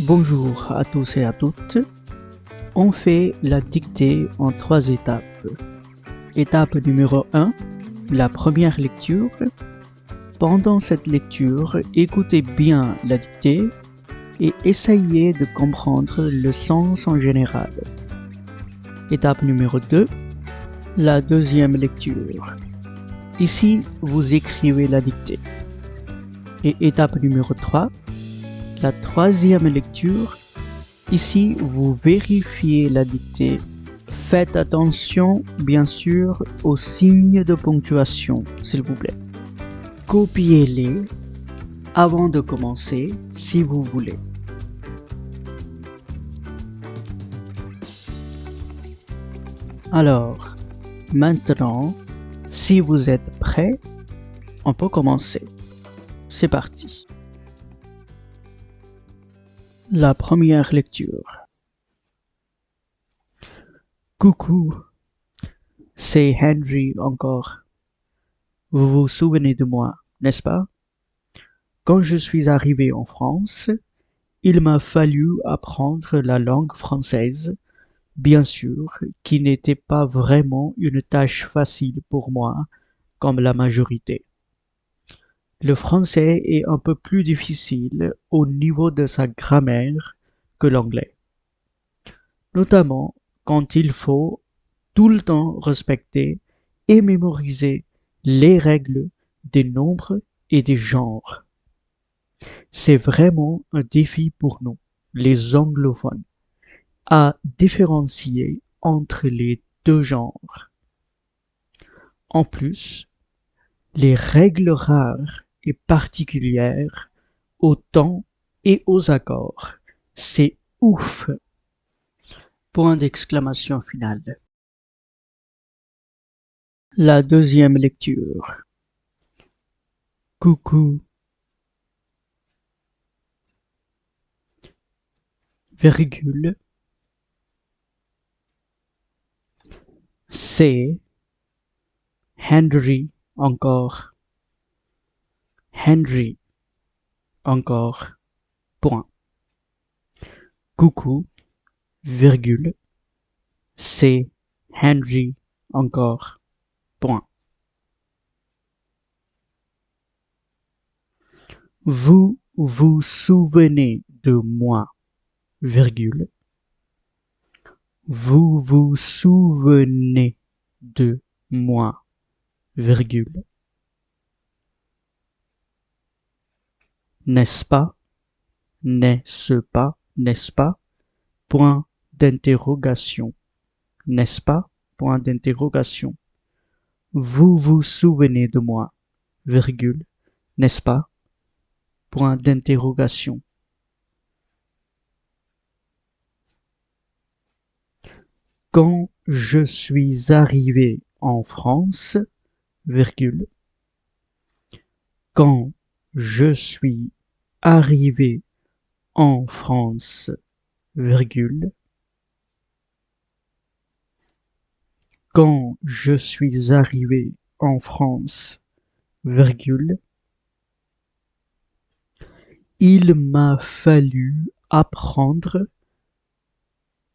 Bonjour à tous et à toutes. On fait la dictée en 3 étapes. Étape numéro 1, la première lecture. Pendant cette lecture, écoutez bien la dictée et essayez de comprendre le sens en général. Étape numéro 2, la deuxième lecture. Ici, vous écrivez la dictée. Et étape numéro 3, la troisième lecture. Ici, vous vérifiez la dictée. Faites attention, bien sûr, aux signes de ponctuation, s'il vous plaît. Copiez-les avant de commencer, si vous voulez. Alors, maintenant, si vous êtes prêts, on peut commencer. C'est parti. La première lecture. Coucou, c'est Henry encore. Vous vous souvenez de moi, n'est-ce pas? Quand je suis arrivé en France, il m'a fallu apprendre la langue française, bien sûr, qui n'était pas vraiment une tâche facile pour moi, comme la majorité. Le français est un peu plus difficile au niveau de sa grammaire que l'anglais, notamment quand il faut tout le temps respecter et mémoriser les règles des nombres et des genres. C'est vraiment un défi pour nous, les anglophones, à différencier entre les deux genres. En plus, les règles rares et particulières aux temps et aux accords, c'est ouf! Point d'exclamation finale. La deuxième lecture. Coucou, virgule, c'est Henry encore. Henry encore. Point. Coucou, virgule, c'est Henry encore. Point. Vous vous souvenez de moi, virgule. Vous vous souvenez de moi, virgule. N'est-ce pas? N'est-ce pas? N'est-ce pas? Point d'interrogation. N'est-ce pas? Point d'interrogation. Vous vous souvenez de moi, virgule. N'est-ce pas? Point d'interrogation. Quand je suis arrivé en France, virgule. Quand je suis arrivé en France, virgule. Quand je suis arrivé en France, virgule. Il m'a fallu apprendre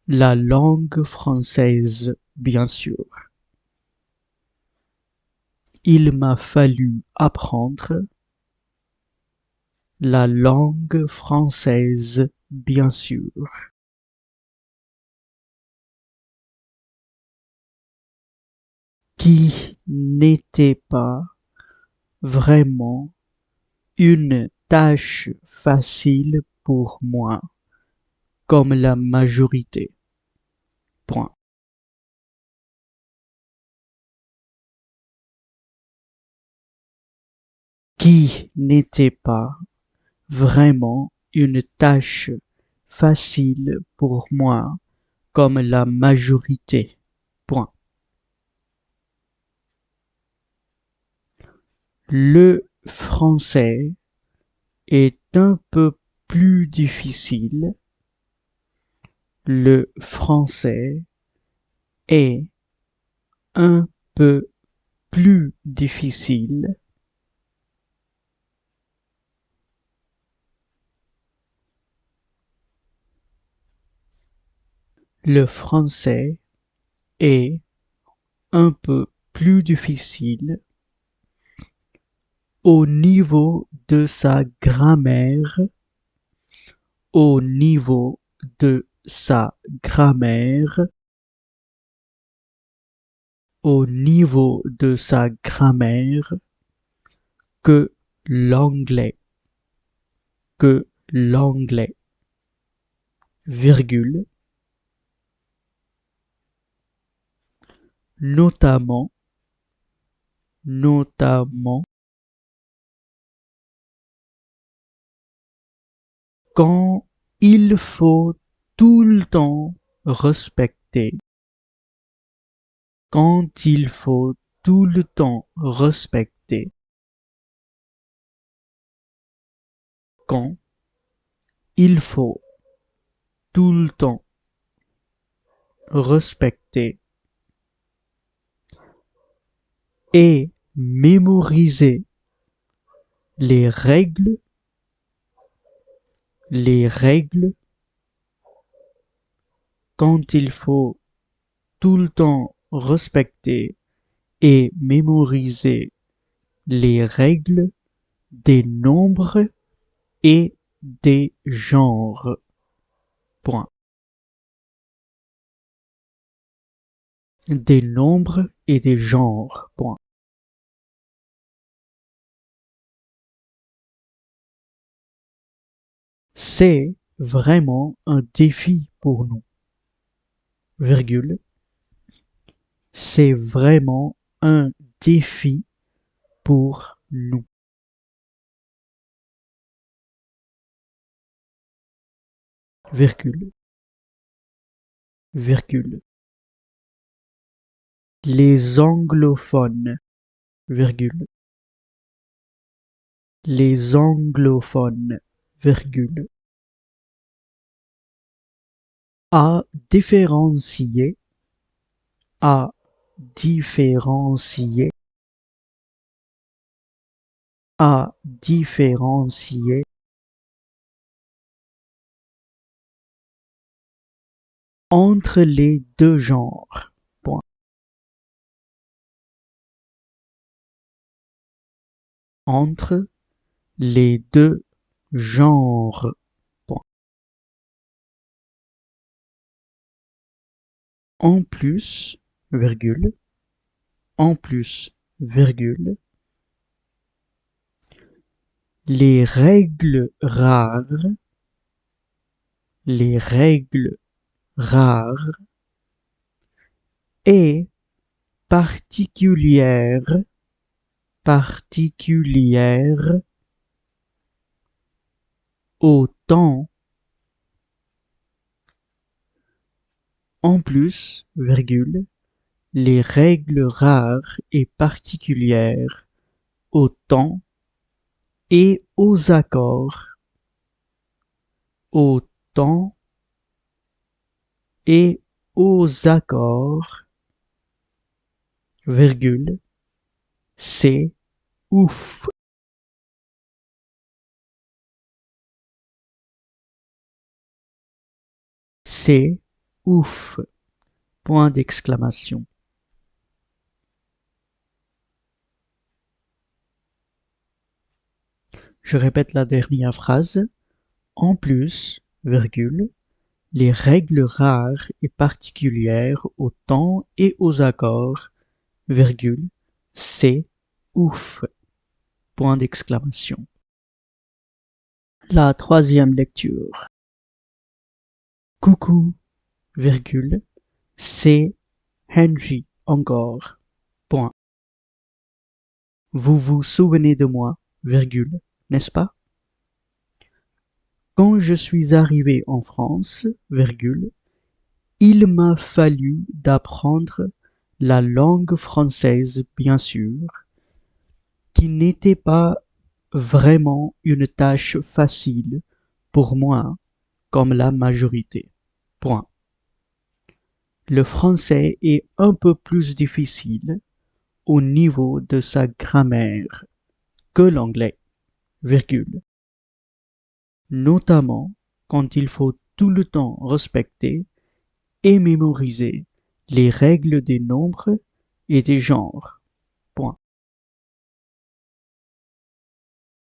la langue française, bien sûr. Il m'a fallu apprendre la langue française, bien sûr. Qui n'était pas vraiment une tâche facile pour moi, comme la majorité. Point. Qui n'était pas vraiment une tâche facile pour moi, comme la majorité. Point. Le français est un peu plus difficile. Le français est un peu plus difficile. Le français est un peu plus difficile au niveau de sa grammaire, au niveau de sa grammaire, au niveau de sa grammaire que l'anglais, que l'anglais, virgule, notamment, notamment, quand il faut tout le temps respecter, quand il faut tout le temps respecter, quand il faut tout le temps respecter et mémoriser les règles, les règles, quand il faut tout le temps respecter et mémoriser les règles des nombres et des genres. Point. Des nombres et des genres. Point. C'est vraiment un défi pour nous. Virgule. C'est vraiment un défi pour nous. Virgule. Virgule. Les anglophones, virgule. Les anglophones, virgule. À différencier, à différencier, à différencier entre les deux genres. Point. Entre les deux genres. Point. En plus, virgule, en plus, virgule, les règles rares, les règles rares et particulières, particulières au temps, en plus, virgule, les règles rares et particulières au temps et aux accords, au temps et aux accords, virgule, c'est ouf. C'est ouf. Point d'exclamation. Je répète la dernière phrase. En plus, virgule, les règles rares et particulières au temps et aux accords, virgule, c'est ouf. Point d'exclamation. La troisième lecture. Coucou, virgule, c'est Henry encore. Point. Vous vous souvenez de moi, virgule, n'est-ce pas? Quand je suis arrivé en France, virgule, il m'a fallu d'apprendre la langue française, bien sûr, qui n'était pas vraiment une tâche facile pour moi, comme la majorité. Point. Le français est un peu plus difficile au niveau de sa grammaire que l'anglais, virgule. Notamment quand il faut tout le temps respecter et mémoriser les règles des nombres et des genres. Point.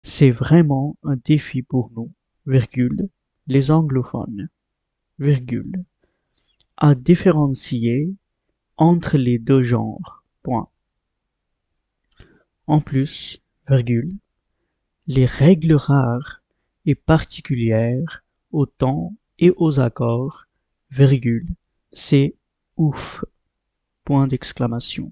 C'est vraiment un défi pour nous, virgule, les anglophones, virgule, à différencier entre les deux genres. Point. En plus, virgule, les règles rares et particulières aux temps et aux accords, virgule, c'est ouf. Point d'exclamation.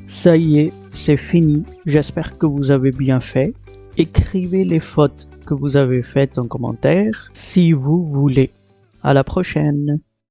Ça y est, c'est fini. J'espère que vous avez bien fait. Écrivez les fautes que vous avez faites en commentaire si vous voulez. À la prochaine.